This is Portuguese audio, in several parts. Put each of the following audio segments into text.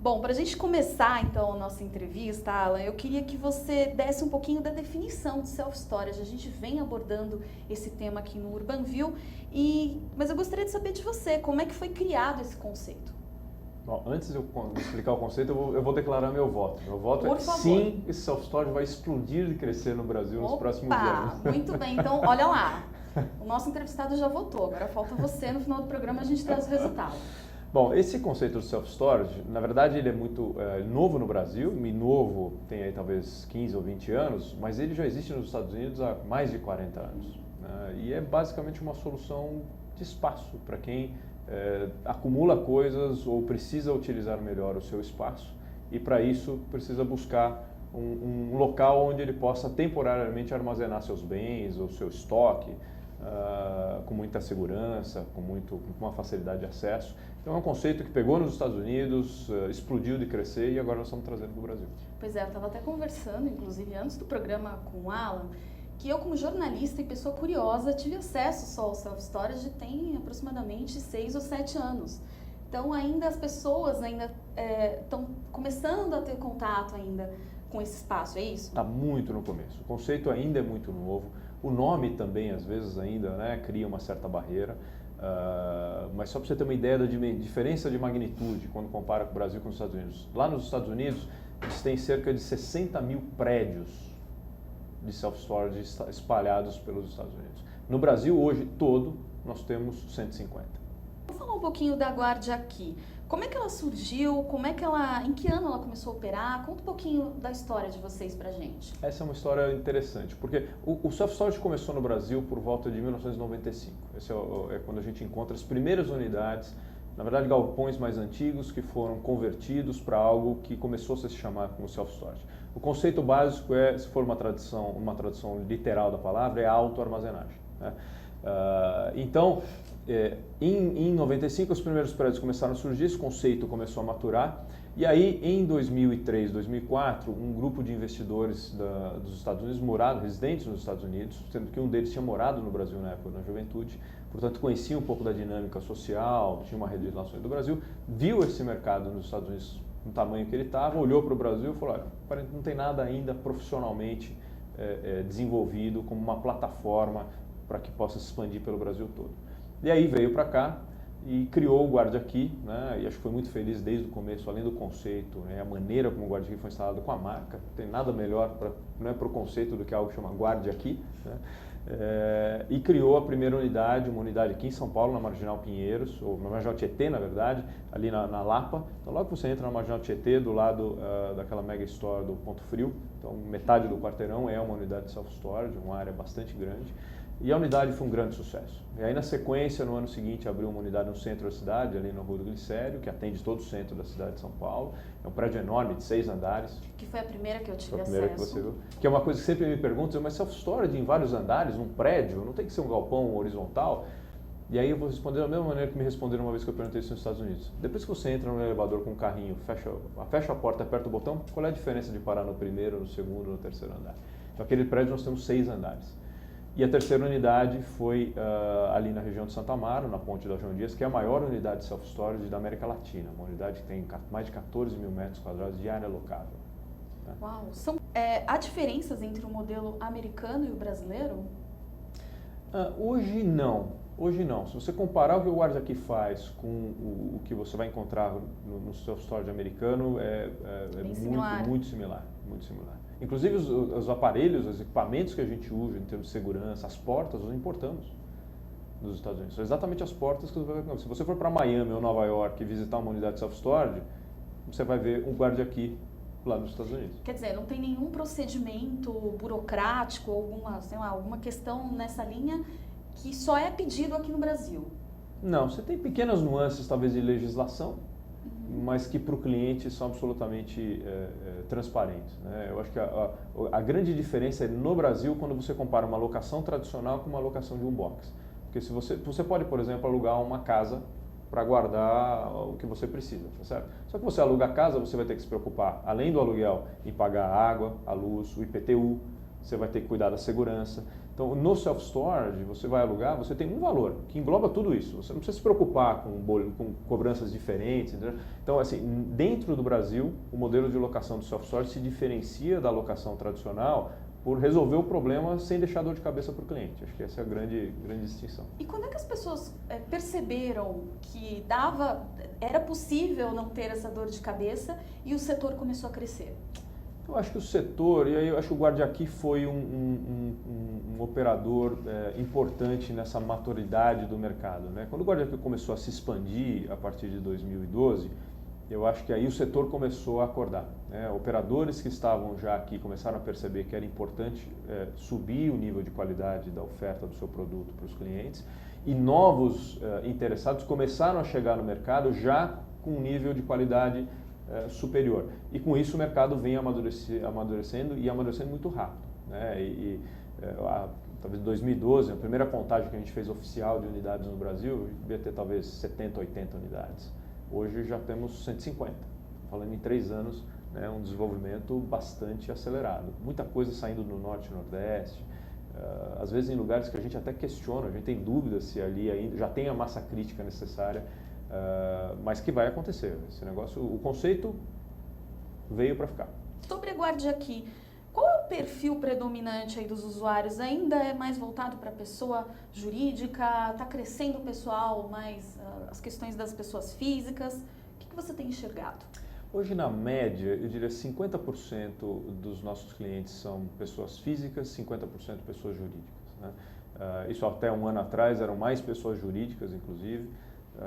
Bom, para a gente começar então a nossa entrevista, Alan, eu queria que você desse um pouquinho da definição de self-storage. A gente vem abordando esse tema aqui no Urbanville, mas eu gostaria de saber de você, como é que foi criado esse conceito? Bom, antes de eu explicar o conceito, eu vou declarar meu voto. Meu voto Por é favor. sim, esse self-storage vai explodir e crescer no Brasil nos próximos anos. Muito bem, então olha lá. O nosso entrevistado já votou, agora falta você, no final do programa a gente traz o resultado. Bom, esse conceito de self-storage, na verdade ele é muito novo no Brasil, e novo tem aí talvez 15 ou 20 anos, mas ele já existe nos Estados Unidos há mais de 40 anos. Né? E é basicamente uma solução de espaço para quem acumula coisas ou precisa utilizar melhor o seu espaço e para isso precisa buscar um local onde ele possa temporariamente armazenar seus bens ou seu estoque com muita segurança, com uma facilidade de acesso. Então é um conceito que pegou nos Estados Unidos, explodiu de crescer e agora nós estamos trazendo para o Brasil. Pois é, eu estava até conversando, inclusive antes do programa com o Alan, que eu como jornalista e pessoa curiosa tive acesso só ao self-storage tem aproximadamente 6 ou 7 anos. Então ainda as pessoas estão começando a ter contato ainda com esse espaço, é isso? Está muito no começo, o conceito ainda é muito novo, o nome também às vezes ainda cria uma certa barreira. Mas só para você ter uma ideia da diferença de magnitude quando compara com o Brasil com os Estados Unidos. Lá nos Estados Unidos, eles têm cerca de 60 mil prédios de self-storage espalhados pelos Estados Unidos. No Brasil, hoje, todo, nós temos 150. Vamos falar um pouquinho da Guardia Aqui. Como é que ela surgiu? Em que ano ela começou a operar? Conta um pouquinho da história de vocês pra gente. Essa é uma história interessante, porque o self-storage começou no Brasil por volta de 1995. Esse é quando a gente encontra as primeiras unidades, na verdade galpões mais antigos que foram convertidos para algo que começou a se chamar como self-storage. O conceito básico se for uma tradução literal da palavra, é autoarmazenagem. Né? Então, em 95 os primeiros prédios começaram a surgir, esse conceito começou a maturar e aí em 2003, 2004 um grupo de investidores dos Estados Unidos residentes nos Estados Unidos, sendo que um deles tinha morado no Brasil na época da juventude, portanto conhecia um pouco da dinâmica social, tinha uma rede de relações do Brasil, viu esse mercado nos Estados Unidos no tamanho que ele estava, olhou para o Brasil e falou, olha, não tem nada ainda profissionalmente desenvolvido como uma plataforma para que possa se expandir pelo Brasil todo. E aí veio para cá e criou o Guardia Aqui, né? E acho que foi muito feliz desde o começo, além do conceito, né? A maneira como o Guardia Aqui foi instalado com a marca, não tem nada melhor para o conceito do que algo que chama Guardia Aqui, né? E criou a primeira unidade, uma unidade aqui em São Paulo, na Marginal Pinheiros, ou na Marginal Tietê, na verdade, ali na Lapa. Então logo que você entra na Marginal Tietê, do lado daquela mega store do Ponto Frio, então metade do quarteirão é uma unidade de self-storage, uma área bastante grande. E a unidade foi um grande sucesso. E aí na sequência, no ano seguinte, abriu uma unidade no centro da cidade, ali na Rua do Glicério, que atende todo o centro da cidade de São Paulo. É um prédio enorme, de 6 andares. Que foi a primeira que eu tive acesso. Foi a primeira que você viu. Que é uma coisa que sempre me perguntam, mas self-storage em vários andares, num prédio, não tem que ser um galpão horizontal? E aí eu vou responder da mesma maneira que me responderam uma vez que eu perguntei isso nos Estados Unidos. Depois que você entra no elevador com um carrinho, fecha a porta, aperta o botão, qual é a diferença de parar no primeiro, no segundo, no terceiro andar? Então aquele prédio nós temos 6 andares. E a terceira unidade foi ali na região de Santa Amaro, na Ponte da João Dias, que é a maior unidade de self-storage da América Latina. Uma unidade que tem mais de 14 mil metros quadrados de área locável. Né? Uau! Há diferenças entre o modelo americano e o brasileiro? Hoje não. Hoje não. Se você comparar o que o Guardia Aqui faz com o que você vai encontrar no self-storage americano, é muito similar. Muito similar. Inclusive os aparelhos, os equipamentos que a gente usa em termos de segurança, as portas, nós importamos dos Estados Unidos. São exatamente as portas que você vai. Se você for para Miami ou Nova York e visitar uma unidade de self-storage, você vai ver um Guardia Aqui lá nos Estados Unidos. Quer dizer, não tem nenhum procedimento burocrático, alguma questão nessa linha que só é pedido aqui no Brasil? Não, você tem pequenas nuances talvez de legislação, mas que para o cliente são absolutamente transparentes. Né? Eu acho que a grande diferença é no Brasil quando você compara uma locação tradicional com uma locação de um box. Porque se você pode, por exemplo, alugar uma casa para guardar o que você precisa, tá certo? Só que você aluga a casa, você vai ter que se preocupar, além do aluguel, em pagar a água, a luz, o IPTU, você vai ter que cuidar da segurança. Então, no self-storage, você vai alugar, você tem um valor que engloba tudo isso. Você não precisa se preocupar com cobranças diferentes. Entendeu? Então, assim, dentro do Brasil, o modelo de locação do self-storage se diferencia da locação tradicional por resolver o problema sem deixar dor de cabeça para o cliente. Acho que essa é a grande distinção. E quando é que as pessoas perceberam que era possível não ter essa dor de cabeça e o setor começou a crescer? Eu acho que o setor, e aí eu acho que o Guardiaqui foi um operador importante nessa maturidade do mercado, né? Quando o Guardiaqui começou a se expandir a partir de 2012, eu acho que aí o setor começou a acordar, né? Operadores que estavam já aqui começaram a perceber que era importante subir o nível de qualidade da oferta do seu produto para os clientes, e novos interessados começaram a chegar no mercado já com um nível de qualidade superior. E com isso o mercado vem amadurecendo e amadurecendo muito rápido, né? Talvez em 2012, a primeira contagem que a gente fez oficial de unidades no Brasil, devia ter talvez 70, 80 unidades. Hoje já temos 150. Falando em 3 anos, né, um desenvolvimento bastante acelerado. Muita coisa saindo do Norte e Nordeste, às vezes em lugares que a gente até questiona, a gente tem dúvidas se ali ainda já tem a massa crítica necessária, mas que vai acontecer. Esse negócio, o conceito veio para ficar. Sobre a Guardiaqui, qual é o perfil predominante aí dos usuários? Ainda é mais voltado para a pessoa jurídica? Está crescendo o pessoal, mais as questões das pessoas físicas? O que você tem enxergado? Hoje, na média, eu diria 50% dos nossos clientes são pessoas físicas, 50% pessoas jurídicas, né? Isso até um ano atrás eram mais pessoas jurídicas, inclusive.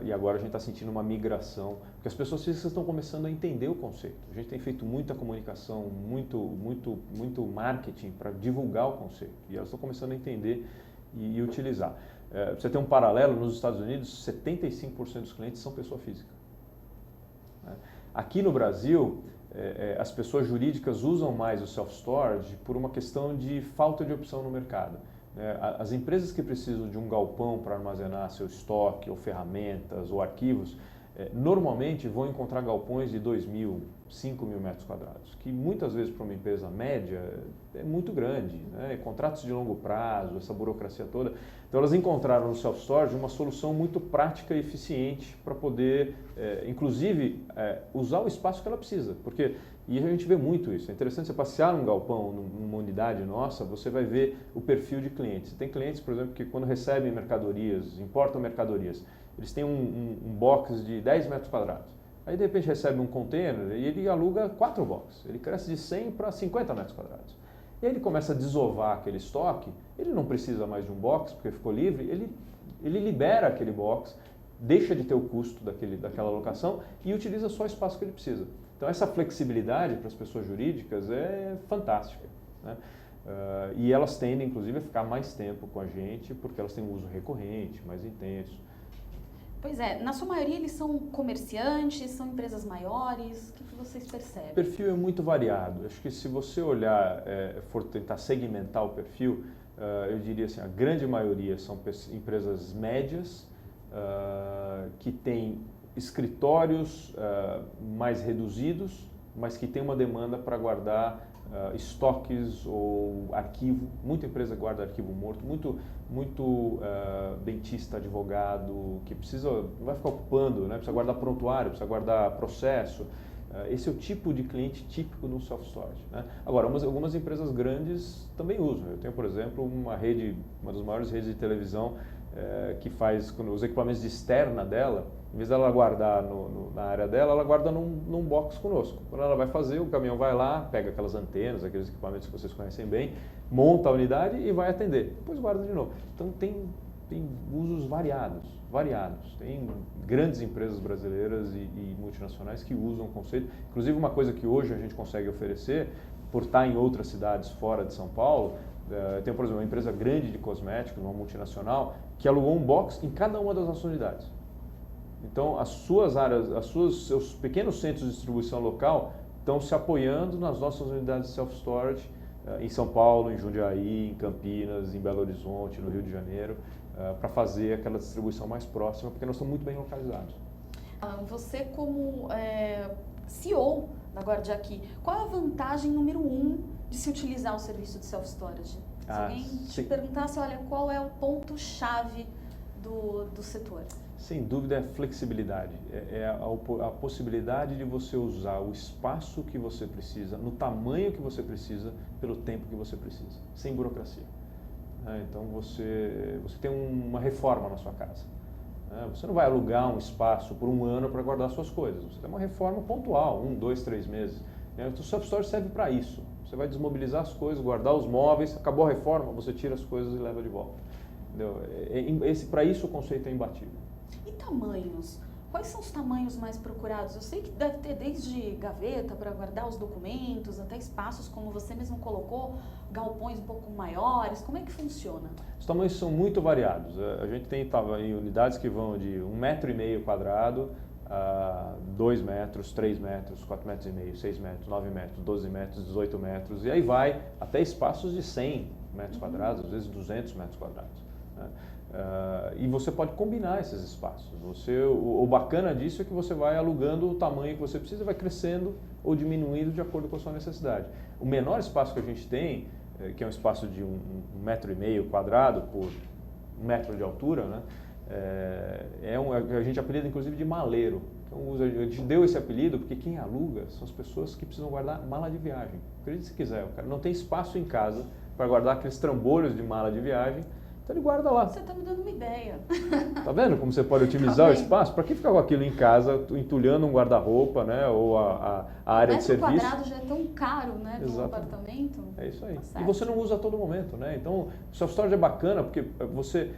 E agora a gente está sentindo uma migração, porque as pessoas físicas estão começando a entender o conceito. A gente tem feito muita comunicação, muito marketing para divulgar o conceito. E elas estão começando a entender e utilizar. Você tem um paralelo, nos Estados Unidos, 75% dos clientes são pessoa física. Aqui no Brasil, as pessoas jurídicas usam mais o self-storage por uma questão de falta de opção no mercado. As empresas que precisam de um galpão para armazenar seu estoque, ou ferramentas, ou arquivos, normalmente vão encontrar galpões de 2.000, 5.000 metros quadrados, que muitas vezes para uma empresa média é muito grande, né? Contratos de longo prazo, essa burocracia toda. Então elas encontraram no self-storage uma solução muito prática e eficiente para poder, inclusive, usar o espaço que ela precisa, porque e a gente vê muito isso. É interessante você passear num galpão, numa unidade nossa, você vai ver o perfil de clientes. Tem clientes, por exemplo, que quando recebem mercadorias, importam mercadorias, eles têm um box de 10 metros quadrados. Aí, de repente, recebe um container e ele aluga 4 boxes. Ele cresce de 100 para 50 metros quadrados. E aí ele começa a desovar aquele estoque, ele não precisa mais de um box, porque ficou livre, ele libera aquele box, deixa de ter o custo daquela locação e utiliza só o espaço que ele precisa. Então, essa flexibilidade para as pessoas jurídicas é fantástica, né? E elas tendem, inclusive, a ficar mais tempo com a gente, porque elas têm um uso recorrente, mais intenso. Pois é, na sua maioria eles são comerciantes, são empresas maiores, o que vocês percebem? O perfil é muito variado. Acho que se você olhar, for tentar segmentar o perfil, eu diria assim, a grande maioria são empresas médias, que têm escritórios mais reduzidos, mas que têm uma demanda para guardar estoques ou arquivo. Muita empresa guarda arquivo morto, muito dentista, advogado, que não vai ficar ocupando, né? Precisa guardar prontuário, precisa guardar processo. Esse é o tipo de cliente típico de um self-storage, né? Agora, algumas empresas grandes também usam. Eu tenho, por exemplo, uma das maiores redes de televisão que faz os equipamentos de externa dela, em vez dela guardar na área dela, ela guarda num box conosco. Quando ela vai fazer, o caminhão vai lá, pega aquelas antenas, aqueles equipamentos que vocês conhecem bem, monta a unidade e vai atender. Depois guarda de novo. Então tem usos variados. Tem grandes empresas brasileiras e multinacionais que usam o conceito. Inclusive, uma coisa que hoje a gente consegue oferecer, por estar em outras cidades fora de São Paulo, tem, por exemplo, uma empresa grande de cosméticos, uma multinacional, que alugou um box em cada uma das nossas unidades. Então, seus pequenos centros de distribuição local estão se apoiando nas nossas unidades de self-storage em São Paulo, em Jundiaí, em Campinas, em Belo Horizonte, no Rio de Janeiro, para fazer aquela distribuição mais próxima, porque nós estamos muito bem localizados. Você, como CEO da Guardiaqui, qual é a vantagem número 1 de se utilizar o serviço de self-storage? Se alguém te perguntasse, olha, qual é o ponto-chave do setor? Sem dúvida é flexibilidade, a possibilidade de você usar o espaço que você precisa, no tamanho que você precisa, pelo tempo que você precisa, sem burocracia. Então você tem uma reforma na sua casa. Você não vai alugar um espaço por um ano para guardar suas coisas, você tem uma reforma pontual, 1, 2, 3 meses. O self-storage serve para isso, você vai desmobilizar as coisas, guardar os móveis, acabou a reforma, você tira as coisas e leva de volta. Para isso o conceito é imbatível. E tamanhos? Quais são os tamanhos mais procurados? Eu sei que deve ter desde gaveta para guardar os documentos, até espaços, como você mesmo colocou, galpões um pouco maiores. Como é que funciona? Os tamanhos são muito variados. A gente tem em unidades que vão de 1,5 metro quadrado a 2 metros, 3 metros, 4,5 metros, 6 metros, 9 metros, 12 metros, 18 metros. E aí vai até espaços de 100 metros quadrados, às vezes 200 metros quadrados. E você pode combinar esses espaços. O bacana disso é que você vai alugando o tamanho que você precisa, vai crescendo ou diminuindo de acordo com a sua necessidade. O menor espaço que a gente tem, que é um espaço de 1,5 metro quadrado por 1 metro de altura, né? A gente apelida inclusive de maleiro. Então, a gente deu esse apelido porque quem aluga são as pessoas que precisam guardar mala de viagem. Acredite se quiser, o cara não tem espaço em casa para guardar aqueles trambolhos de mala de viagem. Então ele guarda lá. Você está me dando uma ideia. Tá vendo como você pode otimizar o espaço? Para que ficar com aquilo em casa, entulhando um guarda-roupa, né? Ou a área de serviço? O metro quadrado já é tão caro, né? De um apartamento. É isso aí. Tá, e você não usa a todo momento, né? Então, o self-storage é bacana porque você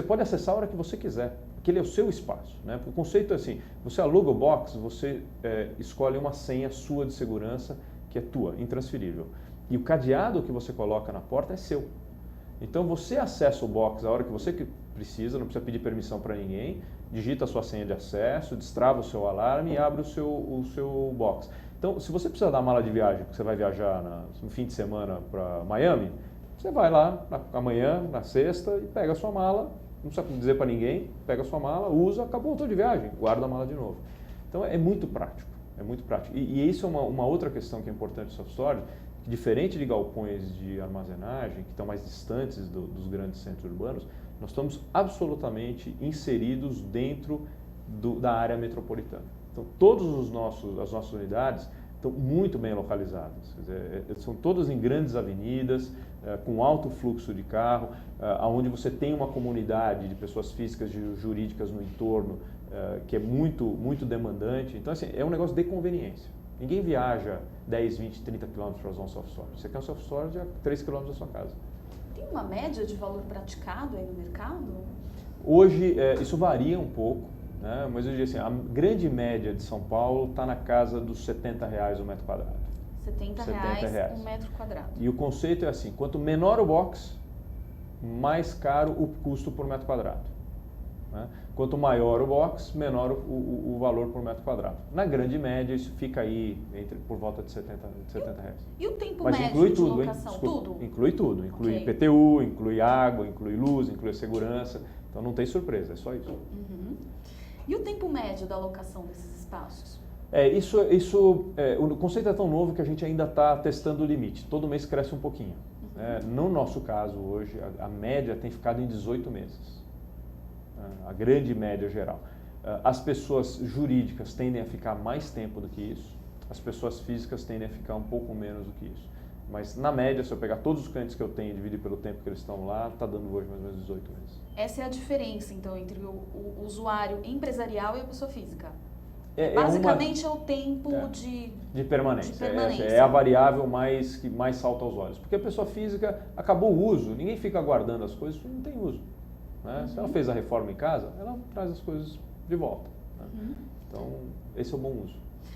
pode acessar a hora que você quiser. Aquele é o seu espaço, né? O conceito é assim, você aluga o box, você escolhe uma senha sua de segurança que é tua, intransferível. E o cadeado que você coloca na porta é seu. Então você acessa o box a hora que você precisa, não precisa pedir permissão para ninguém, digita a sua senha de acesso, destrava o seu alarme e abre o seu box. Então, se você precisa da mala de viagem, porque você vai viajar no fim de semana para Miami, você vai lá amanhã, na sexta, e pega a sua mala, não precisa dizer para ninguém, pega a sua mala, usa, acabou o teu de viagem, guarda a mala de novo. Então é muito prático, é muito prático. E isso é uma outra questão que é importante do self-storage, que diferente de galpões de armazenagem, que estão mais distantes dos grandes centros urbanos, nós estamos absolutamente inseridos dentro da área metropolitana. Então todas as nossas unidades estão muito bem localizadas, quer dizer, são todas em grandes avenidas, com alto fluxo de carro, onde você tem uma comunidade de pessoas físicas e jurídicas no entorno que é muito, muito demandante. Então, assim, é um negócio de conveniência. Ninguém viaja 10, 20, 30 quilômetros para usar um self-storage. Você quer um self-storage a 3 quilômetros da sua casa. Tem uma média de valor praticado aí no mercado? Hoje, isso varia um pouco, né? Mas eu diria assim, a grande média de São Paulo está na casa dos R$70 o metro quadrado. R$70 um metro quadrado. E o conceito é assim, quanto menor o box, mais caro o custo por metro quadrado. Né? Quanto maior o box, menor o valor por metro quadrado. Na grande média, isso fica aí por volta de R$70. E o tempo Mas médio inclui de tudo, locação? hein? Tudo? Inclui tudo. Inclui Okay. IPTU, inclui água, inclui luz, inclui segurança. Então não tem surpresa, é só isso. Uhum. E o tempo médio da locação desses espaços? O conceito é tão novo que a gente ainda está testando o limite. Todo mês cresce um pouquinho. No nosso caso, hoje, a média tem ficado em 18 meses. A grande média geral. As pessoas jurídicas tendem a ficar mais tempo do que isso. As pessoas físicas tendem a ficar um pouco menos do que isso. Mas, na média, se eu pegar todos os clientes que eu tenho e dividir pelo tempo que eles estão lá, está dando hoje mais ou menos 18 meses. Essa é a diferença, então, entre o usuário empresarial e a pessoa física? Basicamente é o tempo de permanência. É a variável que mais salta aos olhos. Porque a pessoa física acabou o uso, ninguém fica guardando as coisas, não tem uso. Né? Se ela fez a reforma em casa, ela traz as coisas de volta. Né? Então, esse é o bom uso.